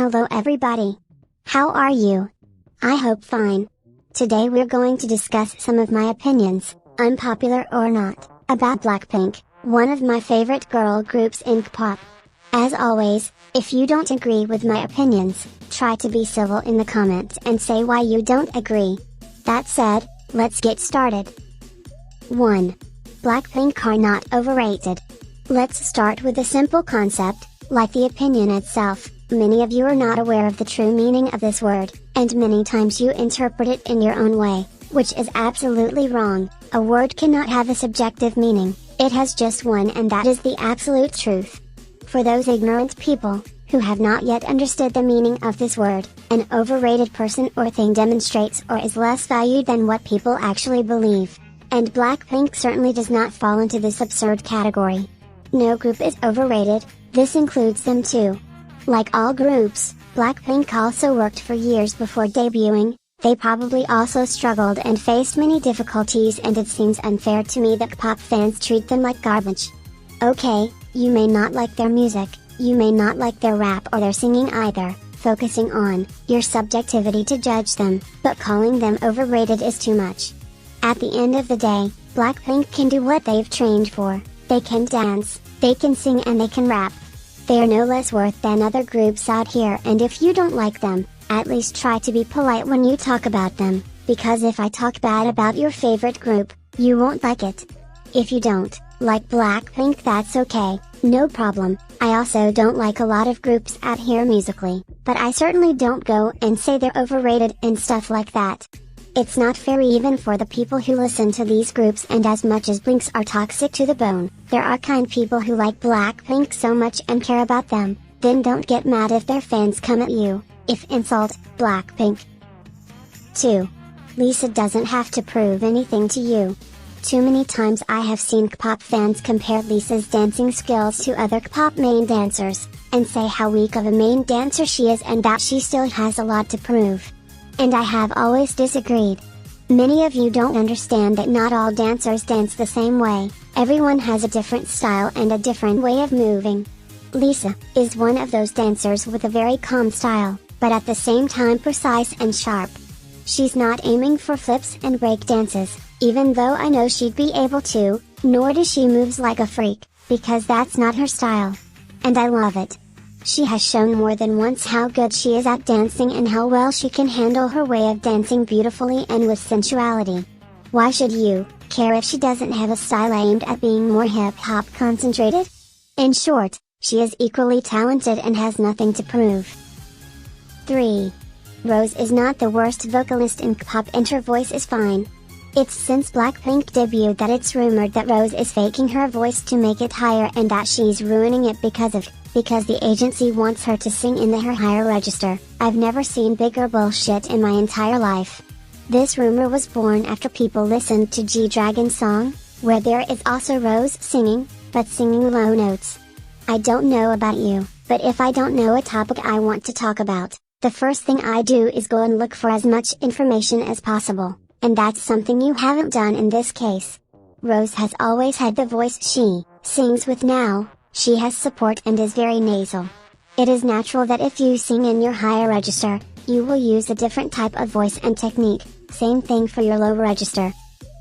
Hello everybody. How are you? I hope fine. Today we're going to discuss some of my opinions, unpopular or not, about Blackpink, one of my favorite girl groups in K-pop. As always, if you don't agree with my opinions, try to be civil in the comments and say why you don't agree. That said, let's get started. 1. Blackpink are not overrated. Let's start with a simple concept, like the opinion itself. Many of you are not aware of the true meaning of this word, and many times you interpret it in your own way, which is absolutely wrong. A word cannot have a subjective meaning, it has just one, and that is the absolute truth. For those ignorant people, who have not yet understood the meaning of this word, an overrated person or thing demonstrates or is less valued than what people actually believe. And Blackpink certainly does not fall into this absurd category. No group is overrated, this includes them too. Like all groups, Blackpink also worked for years before debuting. They probably also struggled and faced many difficulties, and it seems unfair to me that K-pop fans treat them like garbage. Okay, you may not like their music, you may not like their rap or their singing either, focusing on your subjectivity to judge them, but calling them overrated is too much. At the end of the day, Blackpink can do what they've trained for. They can dance, they can sing, and they can rap. They are no less worth than other groups out here, and if you don't like them, at least try to be polite when you talk about them, because if I talk bad about your favorite group, you won't like it. If you don't like Blackpink, that's okay, no problem. I also don't like a lot of groups out here musically, but I certainly don't go and say they're overrated and stuff like that. It's not fair even for the people who listen to these groups, and as much as Blinks are toxic to the bone, there are kind people who like Blackpink so much and care about them. Then don't get mad if their fans come at you, if insult Blackpink. 2. Lisa doesn't have to prove anything to you. Too many times I have seen K-pop fans compare Lisa's dancing skills to other K-pop main dancers, and say how weak of a main dancer she is and that she still has a lot to prove. And I have always disagreed. Many of you don't understand that not all dancers dance the same way, everyone has a different style and a different way of moving. Lisa is one of those dancers with a very calm style, but at the same time precise and sharp. She's not aiming for flips and break dances, even though I know she'd be able to, nor does she moves like a freak, because that's not her style. And I love it. She has shown more than once how good she is at dancing and how well she can handle her way of dancing beautifully and with sensuality. Why should you care if she doesn't have a style aimed at being more hip-hop concentrated? In short, she is equally talented and has nothing to prove. 3. Rose is not the worst vocalist in K-pop, and her voice is fine. It's since Blackpink debuted that it's rumored that Rose is faking her voice to make it higher and that she's ruining it because the agency wants her to sing in her higher register. I've never seen bigger bullshit in my entire life. This rumor was born after people listened to G-Dragon's song, where there is also Rose singing, but singing low notes. I don't know about you, but if I don't know a topic I want to talk about, the first thing I do is go and look for as much information as possible, and that's something you haven't done in this case. Rose has always had the voice she sings with now. She has support and is very nasal. It is natural that if you sing in your higher register, you will use a different type of voice and technique, same thing for your low register.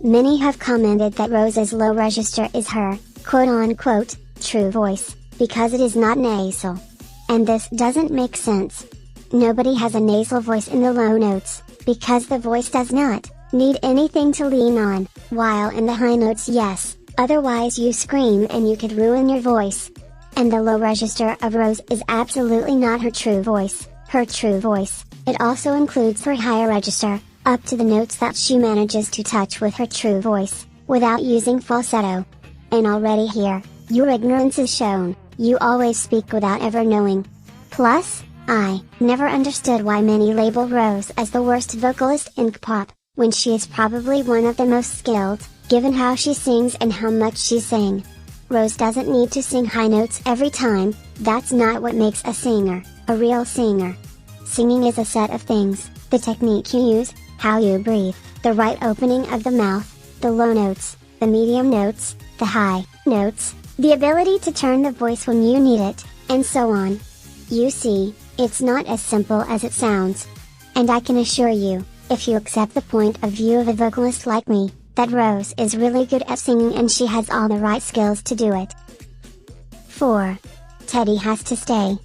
Many have commented that Rose's low register is her, quote-unquote, true voice, because it is not nasal. And this doesn't make sense. Nobody has a nasal voice in the low notes, because the voice does not need anything to lean on, while in the high notes yes. Otherwise you scream and you could ruin your voice. And the low register of Rose is absolutely not her true voice. Her true voice, it also includes her higher register, up to the notes that she manages to touch with her true voice, without using falsetto. And already here, your ignorance is shown, you always speak without ever knowing. Plus, I never understood why many label Rose as the worst vocalist in K-pop, when she is probably one of the most skilled, given how she sings and how much she sang. Rose doesn't need to sing high notes every time, that's not what makes a singer, a real singer. Singing is a set of things, the technique you use, how you breathe, the right opening of the mouth, the low notes, the medium notes, the high notes, the ability to turn the voice when you need it, and so on. You see, It's not as simple as it sounds. And I can assure you, if you accept the point of view of a vocalist like me, that Rose is really good at singing and she has all the right skills to do it. 4. Teddy has to stay.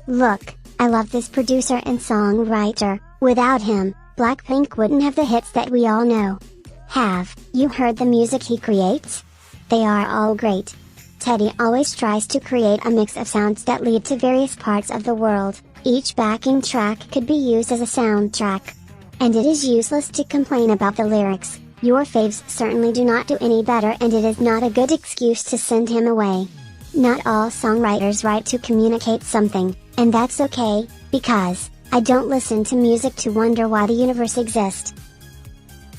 Look, I love this producer and songwriter. Without him, Blackpink wouldn't have the hits that we all know. Have you heard the music he creates? They are all great. Teddy always tries to create a mix of sounds that lead to various parts of the world. Each backing track could be used as a soundtrack. And it is useless to complain about the lyrics. Your faves certainly do not do any better, and it is not a good excuse to send him away. Not all songwriters write to communicate something, and that's okay, because I don't listen to music to wonder why the universe exists.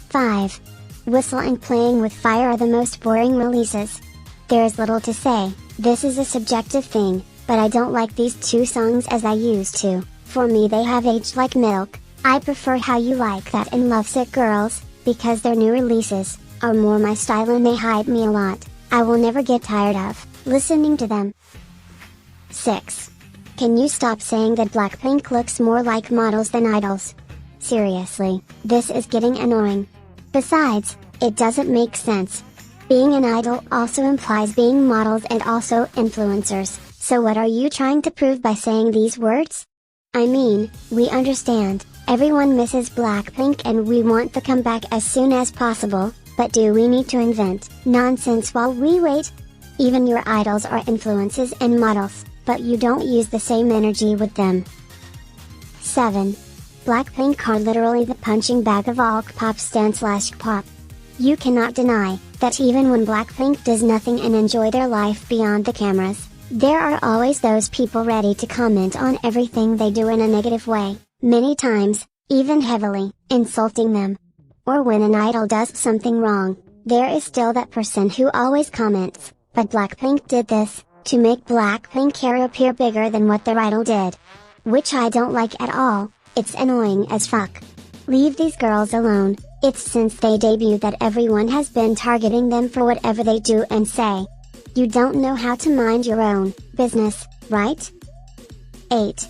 5. Whistle and Playing with Fire are the most boring releases. There is little to say, this is a subjective thing, but I don't like these two songs as I used to. For me they have aged like milk. I prefer How You Like That and Lovesick Girls, because their new releases are more my style and they hype me a lot. I will never get tired of listening to them. 6. Can you stop saying that Blackpink looks more like models than idols? Seriously, this is getting annoying. Besides, it doesn't make sense. Being an idol also implies being models and also influencers, so what are you trying to prove by saying these words? I mean, we understand, everyone misses Blackpink and we want the comeback as soon as possible, but do we need to invent nonsense while we wait? Even your idols are influences and models, but you don't use the same energy with them. 7. Blackpink are literally the punching bag of all K-pop stan/K-pop. You cannot deny that even when Blackpink does nothing and enjoy their life beyond the cameras, there are always those people ready to comment on everything they do in a negative way, many times, even heavily insulting them. Or when an idol does something wrong, there is still that person who always comments, but Blackpink did this, to make Blackpink hair appear bigger than what their idol did. Which I don't like at all. It's annoying as fuck. Leave these girls alone. It's since they debuted that everyone has been targeting them for whatever they do and say. You don't know how to mind your own business, right? 8.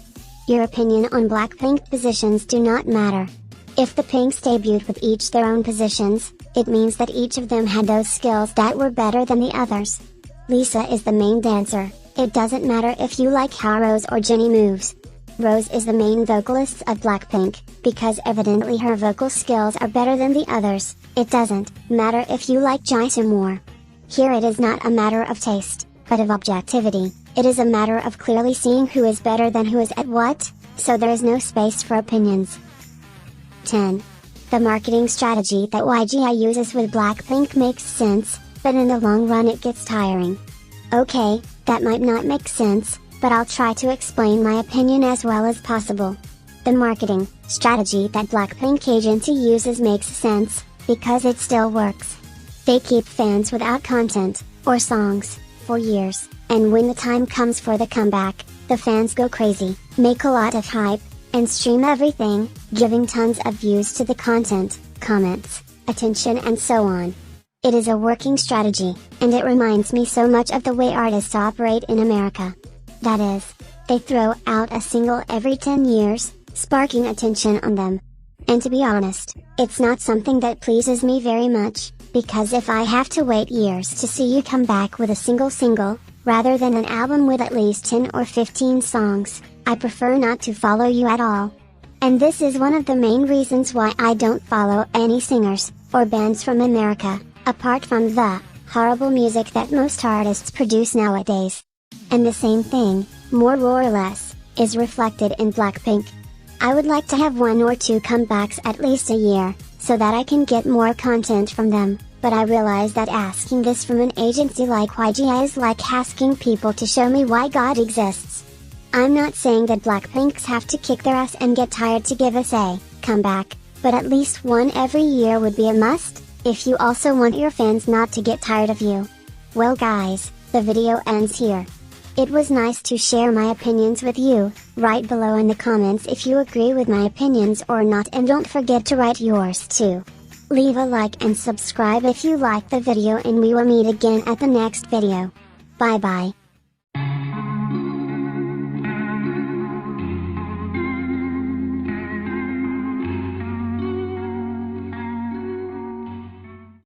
Your opinion on Blackpink positions do not matter. If the Pinks debuted with each their own positions, it means that each of them had those skills that were better than the others. Lisa is the main dancer. It doesn't matter if you like how Rose or Jennie moves. Rose is the main vocalist of Blackpink, because evidently her vocal skills are better than the others. It doesn't matter if you like Jisoo more. Here it is not a matter of taste, but of objectivity. It is a matter of clearly seeing who is better than who is at what, so there is no space for opinions. 10. The marketing strategy that YGI uses with Blackpink makes sense, but in the long run it gets tiring. Okay, that might not make sense, but I'll try to explain my opinion as well as possible. The marketing strategy that Blackpink agency uses makes sense, because it still works. They keep fans without content, or songs, for years, and when the time comes for the comeback, the fans go crazy, make a lot of hype, and stream everything, giving tons of views to the content, comments, attention and so on. It is a working strategy, and it reminds me so much of the way artists operate in America. That is, they throw out a single every 10 years, sparking attention on them. And to be honest, it's not something that pleases me very much, because if I have to wait years to see you come back with a single, rather than an album with at least 10 or 15 songs, I prefer not to follow you at all. And this is one of the main reasons why I don't follow any singers, or bands from America, apart from the horrible music that most artists produce nowadays. And the same thing, more or less, is reflected in Blackpink. I would like to have 1 or 2 comebacks at least a year, so that I can get more content from them, but I realize that asking this from an agency like YGI is like asking people to show me why God exists. I'm not saying that Blackpinks have to kick their ass and get tired to give us a comeback, but at least one every year would be a must, if you also want your fans not to get tired of you. Well guys, the video ends here. It was nice to share my opinions with you. Write below in the comments if you agree with my opinions or not, and don't forget to write yours too. Leave a like and subscribe if you liked the video, and we will meet again at the next video. Bye bye.